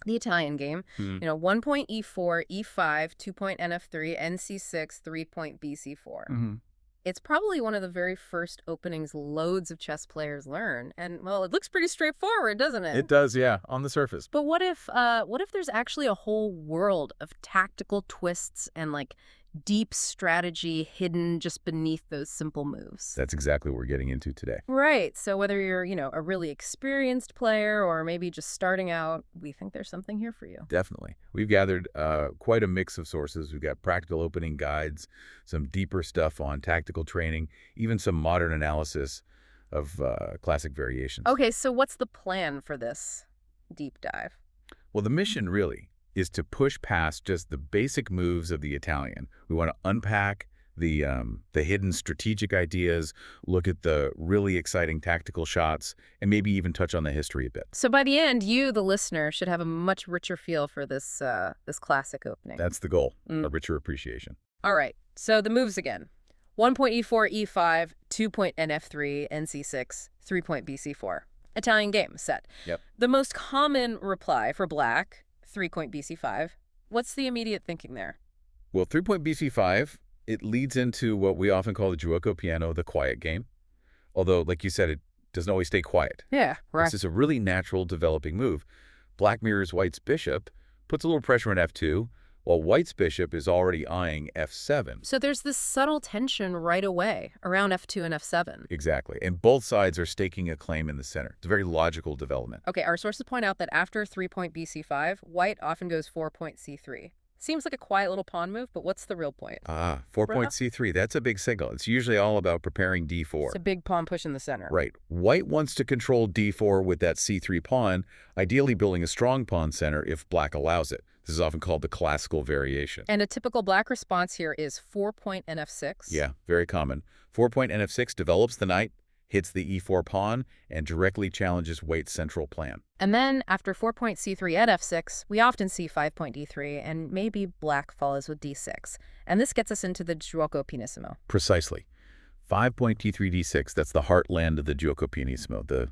The Italian game, Hmm. 1 point E4, E5, 2 point NF3, NC6, 3 point BC4. Mm-hmm. It's probably one of the very first openings loads of chess players learn. And, well, it looks pretty straightforward, doesn't it? It does, yeah, on the surface. But what if there's actually a whole world of tactical twists and, like, deep strategy hidden just beneath those simple moves? That's exactly what we're getting into today. Right. So whether you're, a really experienced player or maybe just starting out, we think there's something here for you. Definitely. We've gathered quite a mix of sources. We've got practical opening guides, some deeper stuff on tactical training, even some modern analysis of classic variations. Okay, so what's the plan for this deep dive? Well, the mission really is to push past just the basic moves of the Italian. We want to unpack the hidden strategic ideas, look at the really exciting tactical shots, and maybe even touch on the history a bit. So by the end, you, the listener, should have a much richer feel for this classic opening. That's the goal, Mm. a richer appreciation. All right, so the moves again. 1 point E4, E5, 2 point NF3, NC6, 3 point BC4. Italian game set. Yep. The most common reply for black, 3 point BC5. What's the immediate thinking there? Well, 3-point BC5, it leads into what we often call the Giuoco Piano, the quiet game. Although, like you said, it doesn't always stay quiet. Yeah, right. This is a really natural developing move. Black mirrors White's bishop, puts a little pressure on F2, while White's bishop is already eyeing F7. So there's this subtle tension right away around F2 and F7. Exactly. And both sides are staking a claim in the center. It's a very logical development. Okay, our sources point out that after 3 point BC5, white often goes 4 point C3. Seems like a quiet little pawn move, but what's the real point? 4-point C3, that's a big signal. It's usually all about preparing D4. It's a big pawn push in the center. Right. White wants to control D4 with that C3 pawn, ideally building a strong pawn center if black allows it. This is often called the classical variation. And a typical black response here is 4 point NF6. Yeah, very common. 4-point NF6 develops the knight, hits the E4 pawn, and directly challenges White's central plan. And then after 4 point C3 at F6, we often see 5 point D3, and maybe black follows with D6. And this gets us into the Giuoco Pianissimo. Precisely. 5-point T3 D6, that's the heartland of the Giuoco Pianissimo, the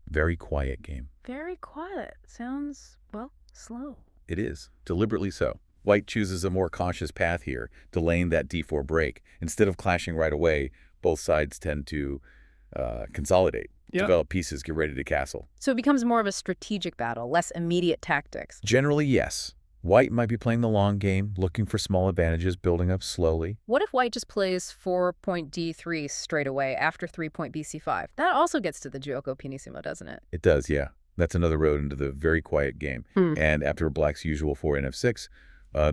very quiet game. Very quiet. Sounds, well, slow. It is, deliberately so. White chooses a more cautious path here, delaying that D4 break. Instead of clashing right away, both sides tend to consolidate, develop pieces, get ready to castle. So it becomes more of a strategic battle, less immediate tactics. Generally, yes. White might be playing the long game, looking for small advantages, building up slowly. What if white just plays 4 point D3 straight away after 3 point BC5? That also gets to the Giuoco Pianissimo, doesn't it? It does, yeah. That's another road into the very quiet game. And after black's usual 4 NF6,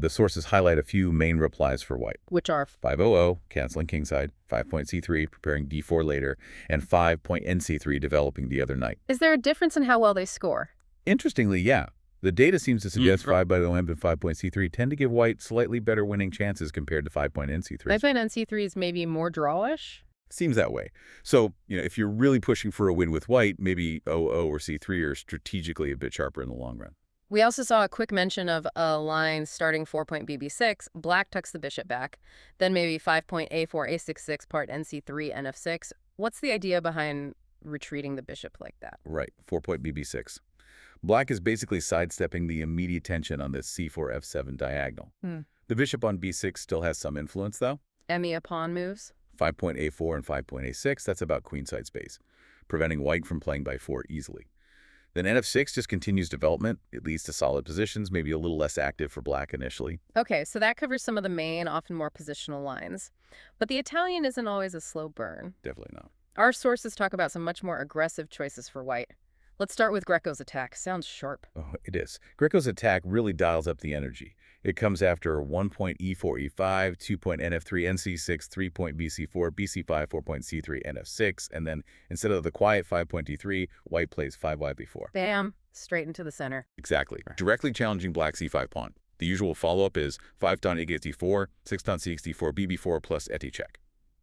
the sources highlight a few main replies for white. Which are 5-0-0, canceling kingside, 5-point C3, preparing D4 later, and 5-point NC3, developing the other knight. Is there a difference in how well they score? Interestingly, yeah. The data seems to suggest 5-0 and 5-point C3 tend to give white slightly better winning chances compared to 5-point NC3. 5 point NC3 is maybe more drawish? Seems that way. So, if you're really pushing for a win with white, maybe 0-0 or C3 are strategically a bit sharper in the long run. We also saw a quick mention of a line starting 4 point BB6, black tucks the bishop back, then maybe 5 point A4, A66, part NC3, NF6. What's the idea behind retreating the bishop like that? Right, 4-point BB6. Black is basically sidestepping the immediate tension on this C4, F7 diagonal. The bishop on B6 still has some influence, though. Emia pawn moves? 5-point A4 and 5-point A6, that's about queenside space, preventing white from playing by 4 easily. Then NF6 just continues development. It leads to solid positions, maybe a little less active for black initially. Okay, so that covers some of the main, often more positional lines. But the Italian isn't always a slow burn. Definitely not. Our sources talk about some much more aggressive choices for white. Let's start with Greco's attack. Sounds sharp. Oh, it is. Greco's attack really dials up the energy. It comes after 1-point E4, E5, 2-point NF3, NC6, 3-point BC4, BC5, 4-point C3, NF6, and then instead of the quiet 5-point D3, white plays 5-Y-B4. Bam! Straight into the center. Exactly. Directly challenging black's E5 pawn. The usual follow-up is 5-ton A gets D4, 6-ton C gets D4, BB4 plus Eti check.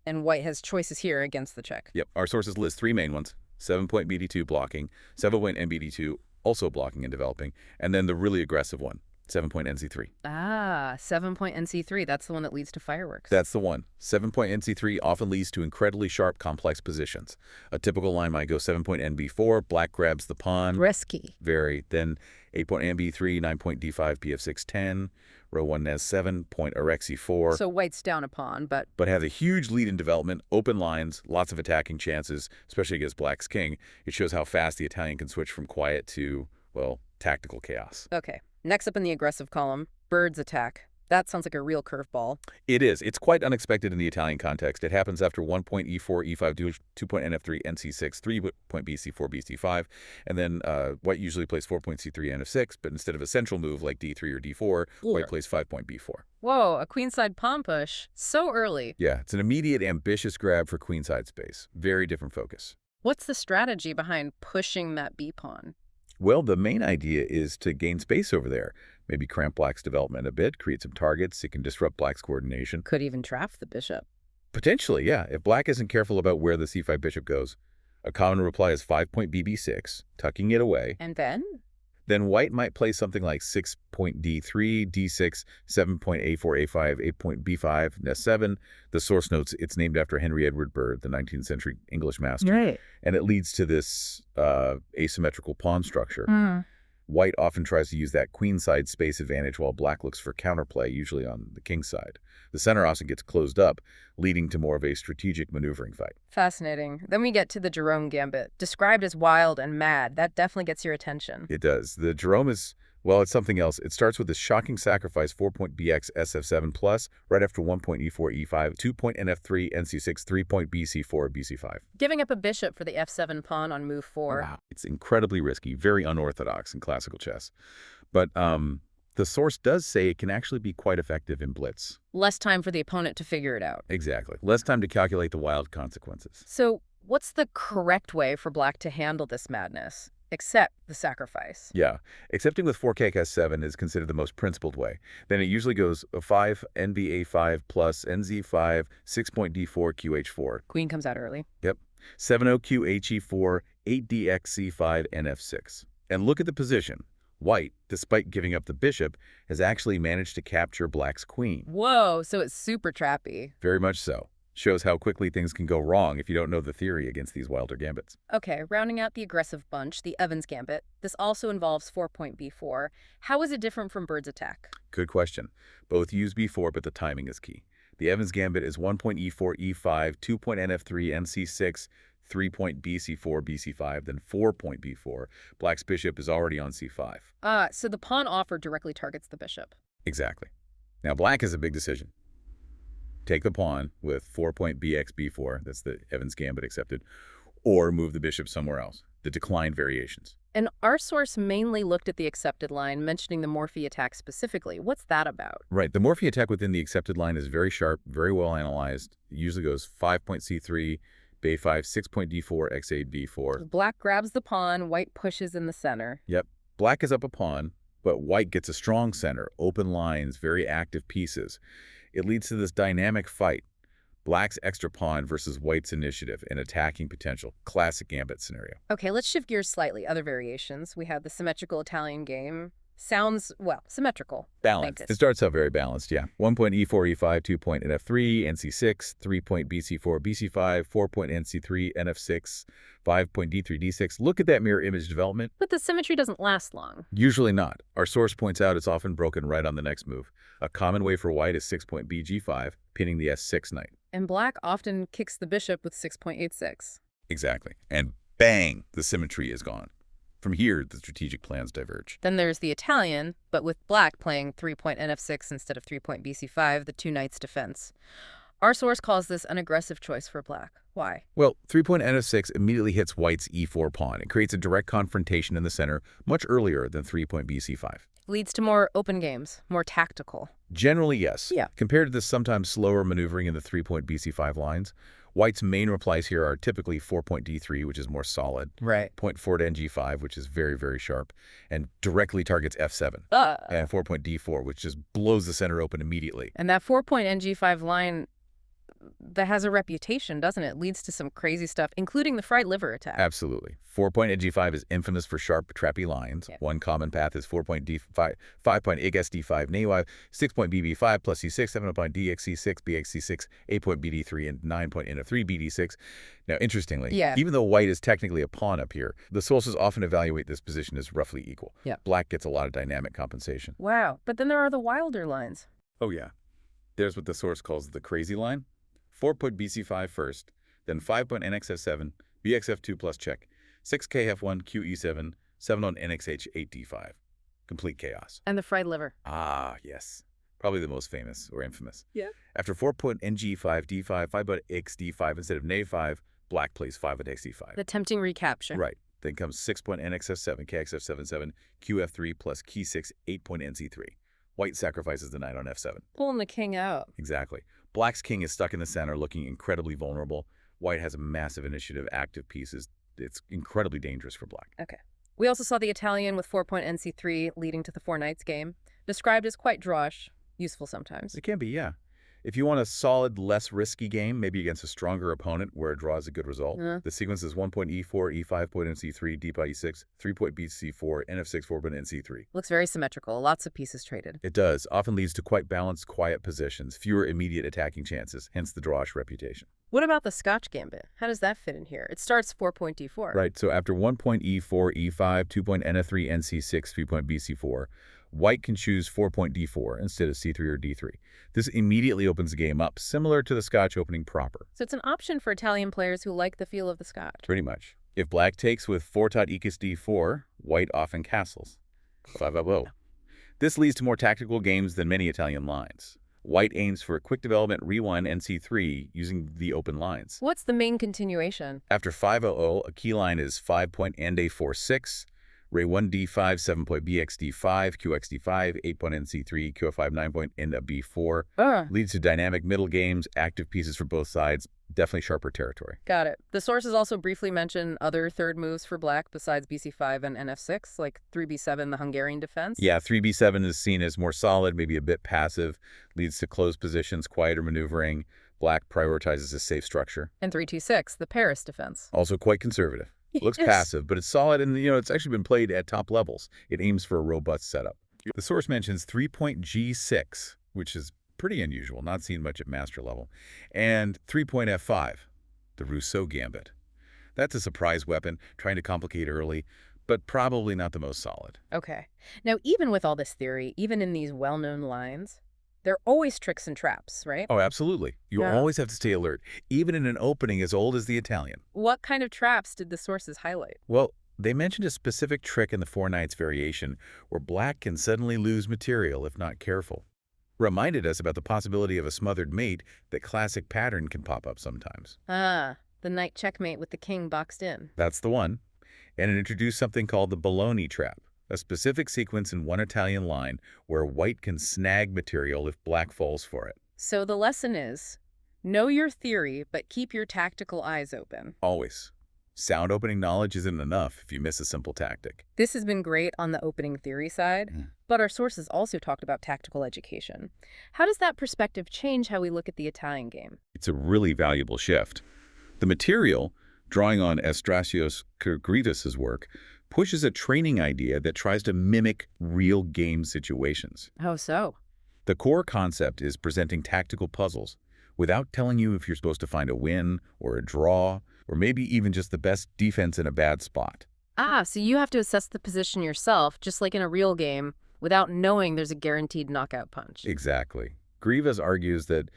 And white has choices here against the check. Yep. Our sources list 3 main ones. 7-point BD2 blocking, 7-point NBD2 also blocking and developing, and then the really aggressive one, 7-point NC3. Ah, 7-point NC3. That's the one that leads to fireworks. That's the one. 7-point NC3 often leads to incredibly sharp, complex positions. A typical line might go 7-point NB4, black grabs the pawn. Risky. Very. Then 8-point NB3, 9-point D5, PF6, 10, row 1 Nes 7, point Arexi 4. So white's down a pawn, but Have a huge lead in development, open lines, lots of attacking chances, especially against black's king. It shows how fast the Italian can switch from quiet to, well, tactical chaos. okay. Next up in the aggressive column, bird's attack. That sounds like a real curveball. It is. It's quite unexpected in the Italian context. It happens after 1-point E4, E5, 2-point NF3, NC6, 3-point BC4, BC5, and then white usually plays 4-point C3, NF6, but instead of a central move like D3 or D4, white plays 5-point B4. Whoa, a queenside pawn push. So early. Yeah, it's an immediate, ambitious grab for queenside space. Very different focus. What's the strategy behind pushing that b-pawn? Well, the main idea is to gain space over there. Maybe cramp black's development a bit, create some targets. It can disrupt black's coordination. Could even trap the bishop. Potentially, yeah. If black isn't careful about where the c5 bishop goes, a common reply is 5-point BB6, tucking it away. And then? Then white might play something like 6-point D3, D6, 7-point A4, A5, 8-point B5, Nes 7. The source notes it's named after Henry Edward Bird, the 19th century English master. Right. And it leads to this asymmetrical pawn structure. White often tries to use that queenside space advantage while black looks for counterplay, usually on the king side. The center often gets closed up, leading to more of a strategic maneuvering fight. Fascinating. Then we get to the Jerome Gambit. Described as wild and mad. That definitely gets your attention. It does. The Jerome is, well, it's something else. It starts with this shocking sacrifice 4-point BX SF7 plus, right after 1-point E4, E5, 2-point NF3, NC6, 3-point BC4, BC5. Giving up a bishop for the f7 pawn on move 4. Wow. It's incredibly risky, very unorthodox in classical chess. But the source does say it can actually be quite effective in blitz. Less time for the opponent to figure it out. Exactly. Less time to calculate the wild consequences. So what's the correct way for black to handle this madness? Except the sacrifice. Yeah. Accepting with 4K S7 is considered the most principled way. Then it usually goes a 5, NBA5 plus NZ5, 6-point D4, QH4. Queen comes out early. Yep. 7-0 QHE4, 8DXC5, NF6. And look at the position. White, despite giving up the bishop, has actually managed to capture black's queen. Whoa, so it's super trappy. Very much so. Shows how quickly things can go wrong if you don't know the theory against these wilder gambits. Okay, rounding out the aggressive bunch, the Evans Gambit. This also involves 4-point B4. How is it different from Bird's attack? Good question. Both use B4, but the timing is key. The Evans Gambit is 1-point E4, E5, 2-point NF3, NC6, 3-point BC4, BC5, then 4-point B4. Black's bishop is already on C5. So the pawn offer directly targets the bishop. Exactly. Now, black is a big decision. Take the pawn with 4-point BX, B4, that's the Evans Gambit accepted, or move the bishop somewhere else, the decline variations. And our source mainly looked at the accepted line, mentioning the Morphy attack specifically. What's that about? Right. The Morphy attack within the accepted line is very sharp, very well analyzed. It usually goes 5-point C3, B5, 6-point D4, X8, B4. Black grabs the pawn, white pushes in the center. Yep. Black is up a pawn, but white gets a strong center, open lines, very active pieces. It leads to this dynamic fight. Black's extra pawn versus white's initiative and attacking potential. Classic gambit scenario. Okay, let's shift gears slightly. Other variations. We have the symmetrical Italian game. Sounds, well, symmetrical. Balanced. It starts out very balanced, yeah. 1-point E4, E5, 2-point NF3, NC6, 3-point BC4, BC5, 4-point NC3, NF6, 5-point D3, D6. Look at that mirror image development. But the symmetry doesn't last long. Usually not. Our source points out it's often broken right on the next move. A common way for white is 6-point BG5, pinning the S6 knight. And black often kicks the bishop with 6.86. Exactly. And bang, the symmetry is gone. From here, the strategic plans diverge. Then there's the Italian, but with black playing 3-point NF6 instead of 3-point BC5, the two knights defense. Our source calls this an aggressive choice for black. Why? Well, 3-point NF6 immediately hits white's E4 pawn. It creates a direct confrontation in the center much earlier than 3-point BC5. Leads to more open games, more tactical. Generally, yes. Yeah. Compared to the sometimes slower maneuvering in the 3-point BC5 lines, white's main replies here are typically 4-point D3, which is more solid. Right. Point 4 to NG5, which is very, very sharp, and directly targets F7. And 4-point D4, which just blows the center open immediately. And that 4-point NG5 line that has a reputation, doesn't it? Leads to some crazy stuff, including the fried liver attack. Absolutely. 4-point NG5 is infamous for sharp, trappy lines. Yeah. One common path is 4-point D5, 5-point IGSD5 NAY5, 6-point BB5 plus C6, 7-point DXC6, BXC6, 8-point BD3, and 9-point NF3 BD6. Now, interestingly, Yeah. even though white is technically a pawn up here, the sources often evaluate this position as roughly equal. Yeah. Black gets a lot of dynamic compensation. Wow. But then there are the wilder lines. Oh, yeah. There's what the source calls the crazy line. 4-point BC5 first, then 5-point NXF7, BXF2 plus check, 6KF1 QE7, 7 on NXH8D5. Complete chaos. And the fried liver. Ah, yes. Probably the most famous or infamous. Yeah. After 4-point NG5 D5, 5-point XD5 instead of NA5, black plays 5 at XD5. The tempting recapture. Right. Then comes 6-point NXF7, KXF77, QF3 plus Key 6, 8-point NC3. White sacrifices the knight on F7. Pulling the king out. Exactly. Black's king is stuck in the center, looking incredibly vulnerable. White has a massive initiative, active pieces. It's incredibly dangerous for black. Okay. We also saw the Italian with 4-point NC3 leading to the 4 knights game. Described as quite drawish, useful sometimes. It can be, yeah. If you want a solid, less risky game, maybe against a stronger opponent where a draw is a good result, the sequence is 1-point E4, E5, point NC3, D by E6, 3-point BC4, NF6, 4-point NC3. Looks very symmetrical. Lots of pieces traded. It does. Often leads to quite balanced, quiet positions, fewer immediate attacking chances, hence the drawish reputation. What about the Scotch gambit? How does that fit in here? It starts 4-point D4. Right, so after 1-point E4, E5, 2-point NF3, NC6, 3-point BC4, white can choose 4-point D4 instead of C3 or D3. This immediately opens the game up, similar to the Scotch opening proper. So it's an option for Italian players who like the feel of the Scotch. Pretty much. If black takes with 4-tot Equus D4, white often castles. 5-0. This leads to more tactical games than many Italian lines. White aims for a quick development rewind NC3 using the open lines. What's the main continuation? After 5-0, a key line is 5-point NA4-6, Ray 1 D5, 7-point BXD5, QXD5, 8-point NC3, QF5, 9-point NB4. Leads to dynamic middle games, active pieces for both sides, definitely sharper territory. Got it. The sources also briefly mention other third moves for black besides BC5 and NF6, like 3B7, the Hungarian defense. Yeah, 3B7 is seen as more solid, maybe a bit passive, leads to closed positions, quieter maneuvering. Black prioritizes a safe structure. And 3T6, the Paris defense. Also quite conservative. Looks Yes. passive, but it's solid and, it's actually been played at top levels. It aims for a robust setup. The source mentions 3-point G6, which is pretty unusual, not seen much at master level, and 3-point F5, the Rousseau gambit. That's a surprise weapon, trying to complicate early, but probably not the most solid. Okay. Now, even with all this theory, even in these well-known lines, there are always tricks and traps, right? Oh, absolutely. You Yeah. always have to stay alert, even in an opening as old as the Italian. What kind of traps did the sources highlight? Well, they mentioned a specific trick in the 4 Knights variation where black can suddenly lose material if not careful. Reminded us about the possibility of a smothered mate. That classic pattern can pop up sometimes. Ah, the knight checkmate with the king boxed in. That's the one. And it introduced something called the Bologna trap, a specific sequence in one Italian line where white can snag material if black falls for it. So the lesson is, know your theory, but keep your tactical eyes open. Always. Sound opening knowledge isn't enough if you miss a simple tactic. This has been great on the opening theory side, but our sources also talked about tactical education. How does that perspective change how we look at the Italian game? It's a really valuable shift. The material, drawing on Estrasios Grievous' work, pushes a training idea that tries to mimic real game situations. How so? The core concept is presenting tactical puzzles without telling you if you're supposed to find a win or a draw, or maybe even just the best defense in a bad spot. Ah, so you have to assess the position yourself, just like in a real game, without knowing there's a guaranteed knockout punch. Exactly. Grievous argues that,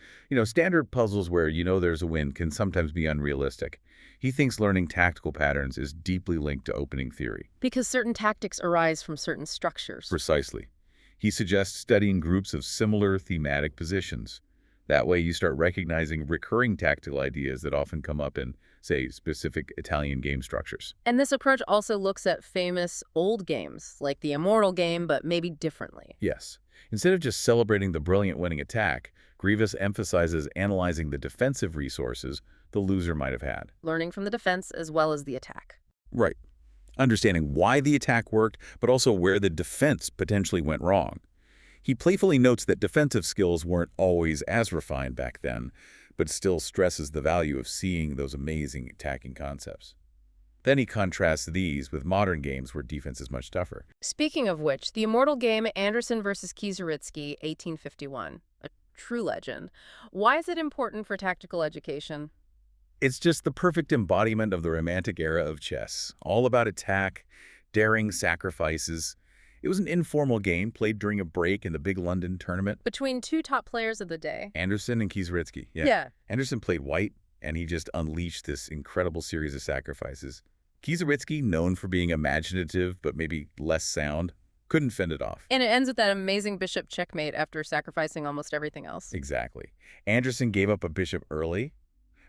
standard puzzles where there's a win can sometimes be unrealistic. He thinks learning tactical patterns is deeply linked to opening theory. Because certain tactics arise from certain structures. Precisely. He suggests studying groups of similar thematic positions. That way you start recognizing recurring tactical ideas that often come up in, say, specific Italian game structures. And this approach also looks at famous old games, like the Immortal game, but maybe differently. Yes. Instead of just celebrating the brilliant winning attack, Grievous emphasizes analyzing the defensive resources the loser might have had. Learning from the defense as well as the attack. Right. Understanding why the attack worked, but also where the defense potentially went wrong. He playfully notes that defensive skills weren't always as refined back then, but still stresses the value of seeing those amazing attacking concepts. Then he contrasts these with modern games where defense is much tougher. Speaking of which, the immortal game Anderson versus Kieseritzky, 1851, a true legend. Why is it important for tactical education? It's just the perfect embodiment of the Romantic era of chess, all about attack, daring, sacrifices. It was an informal game played during a break in the big London tournament. Between two top players of the day. Anderson and Kieseritzky. Yeah. Anderson played white, and he just unleashed this incredible series of sacrifices. Kieseritzky, known for being imaginative but maybe less sound, couldn't fend it off. And it ends with that amazing bishop checkmate after sacrificing almost everything else. Exactly. Anderson gave up a bishop early,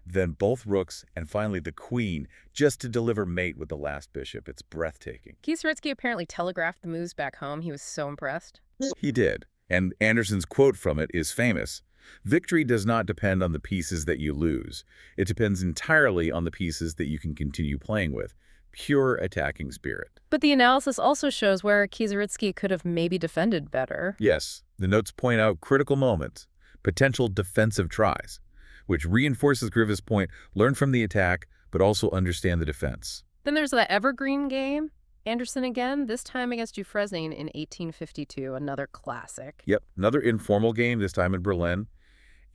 then both rooks, and finally the queen, just to deliver mate with the last bishop. It's breathtaking. Kieseritzky apparently telegraphed the moves back home. He was so impressed. He did. And Anderson's quote from it is famous. Victory does not depend on the pieces that you lose. It depends entirely on the pieces that you can continue playing with. Pure attacking spirit. But the analysis also shows where Kieseritzky could have maybe defended better. Yes, the notes point out critical moments, potential defensive tries, which reinforces Griffith's point, learn from the attack, but also understand the defense. Then there's that evergreen game. Anderson again, this time against Dufresne in 1852, another classic. Yep, another informal game, this time in Berlin.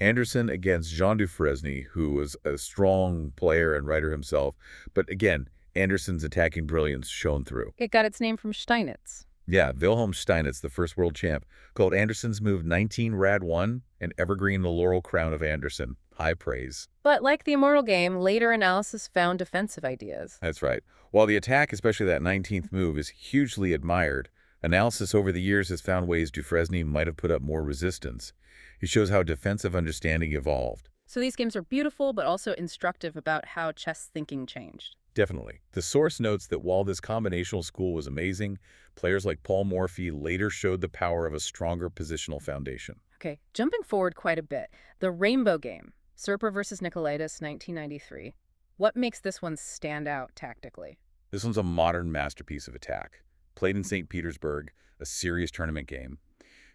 Anderson against Jean Dufresne, who was a strong player and writer himself. But again, Anderson's attacking brilliance shone through. It got its name from Steinitz. Yeah, Wilhelm Steinitz, the first world champ, called Anderson's move 19 Rad 1 and evergreen the laurel crown of Anderson. High praise. But like the immortal game, later analysis found defensive ideas. That's right. While the attack, especially that 19th move, is hugely admired, analysis over the years has found ways Dufresne might have put up more resistance. It shows how defensive understanding evolved. So these games are beautiful, but also instructive about how chess thinking changed. Definitely. The source notes that while this combinational school was amazing, players like Paul Morphy later showed the power of a stronger positional foundation. Okay, jumping forward quite a bit, the Rainbow Game, Serper versus Nicolaitis, 1993. What makes this one stand out tactically? This one's a modern masterpiece of attack. Played in St. Petersburg, a serious tournament game.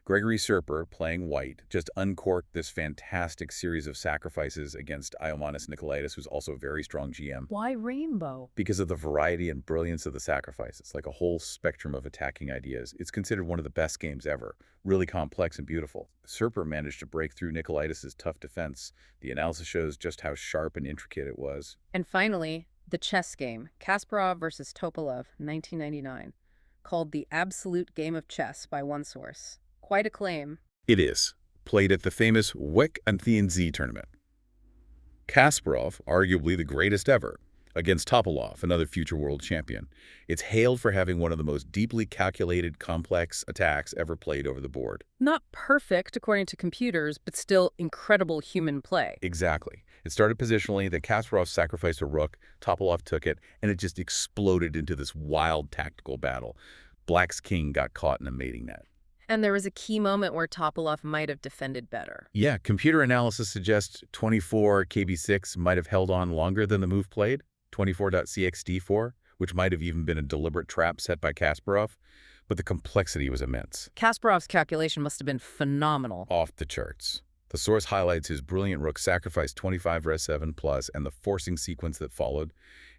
Gregory Serper, playing white, just uncorked this fantastic series of sacrifices against Iomannis Nicolaitis, who's also a very strong GM. Why Rainbow? Because of the variety and brilliance of the sacrifices, like a whole spectrum of attacking ideas. It's considered one of the best games ever, really complex and beautiful. Serper managed to break through Nicolaitis' tough defense. The analysis shows just how sharp and intricate it was. And finally, the chess game, Kasparov versus Topalov, 1999, called the absolute game of chess by one source. Quite a claim. It is. Played at the famous WEC Athene tournament. Kasparov, arguably the greatest ever, against Topalov, another future world champion. It's hailed for having one of the most deeply calculated, complex attacks ever played over the board. Not perfect according to computers, but still incredible human play. Exactly. It started positionally, then Kasparov sacrificed a rook, Topalov took it, and it just exploded into this wild tactical battle. Black's king got caught in a mating net. And there was a key moment where Topalov might have defended better. Yeah, computer analysis suggests 24 KB6 might have held on longer than the move played, 24.cxd4, which might have even been a deliberate trap set by Kasparov, but the complexity was immense. Kasparov's calculation must have been phenomenal. Off the charts. The source highlights his brilliant rook sacrifice 25 res 7 plus and the forcing sequence that followed,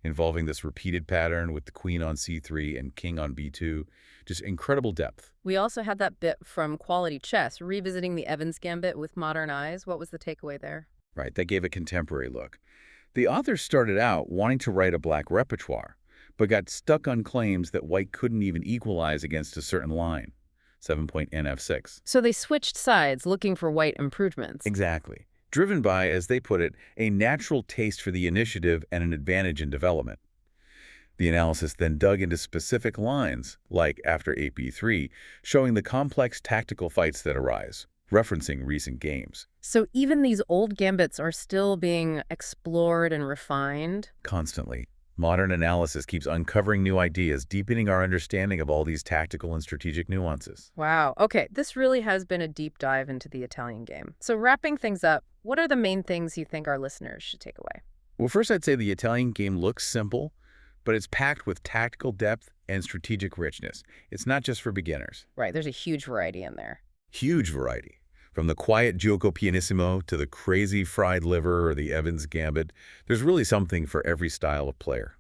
involving this repeated pattern with the queen on c3 and king on b2. Just incredible depth. We also had that bit from Quality Chess, revisiting the Evans Gambit with modern eyes. What was the takeaway there? Right, that gave a contemporary look. The author started out wanting to write a black repertoire, but got stuck on claims that white couldn't even equalize against a certain line, 7.nf6. So they switched sides, looking for white improvements. Exactly. Driven by, as they put it, a natural taste for the initiative and an advantage in development. The analysis then dug into specific lines, like after AP3, showing the complex tactical fights that arise, referencing recent games. So even these old gambits are still being explored and refined? Constantly. Modern analysis keeps uncovering new ideas, deepening our understanding of all these tactical and strategic nuances. Wow. Okay, this really has been a deep dive into the Italian game. So wrapping things up, what are the main things you think our listeners should take away? Well, first I'd say the Italian game looks simple, but it's packed with tactical depth and strategic richness. It's not just for beginners. Right, there's a huge variety in there. Huge variety. From the quiet gioco pianissimo to the crazy fried liver or the Evans Gambit, there's really something for every style of player.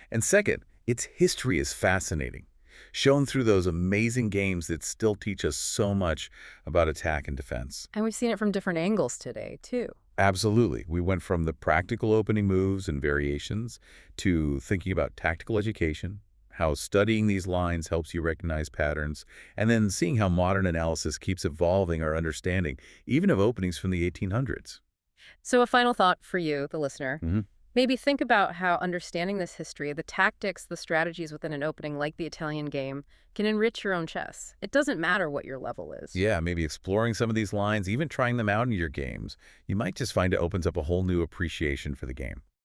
And second, its history is fascinating, shown through those amazing games that still teach us so much about attack and defense. And we've seen it from different angles today, too. Absolutely. We went from the practical opening moves and variations to thinking about tactical education, how studying these lines helps you recognize patterns, and then seeing how modern analysis keeps evolving our understanding, even of openings from the 1800s. So a final thought for you, the listener. Mhm. Maybe think about how understanding this history, the tactics, the strategies within an opening like the Italian game, can enrich your own chess. It doesn't matter what your level is. Yeah, maybe exploring some of these lines, even trying them out in your games, you might just find it opens up a whole new appreciation for the game.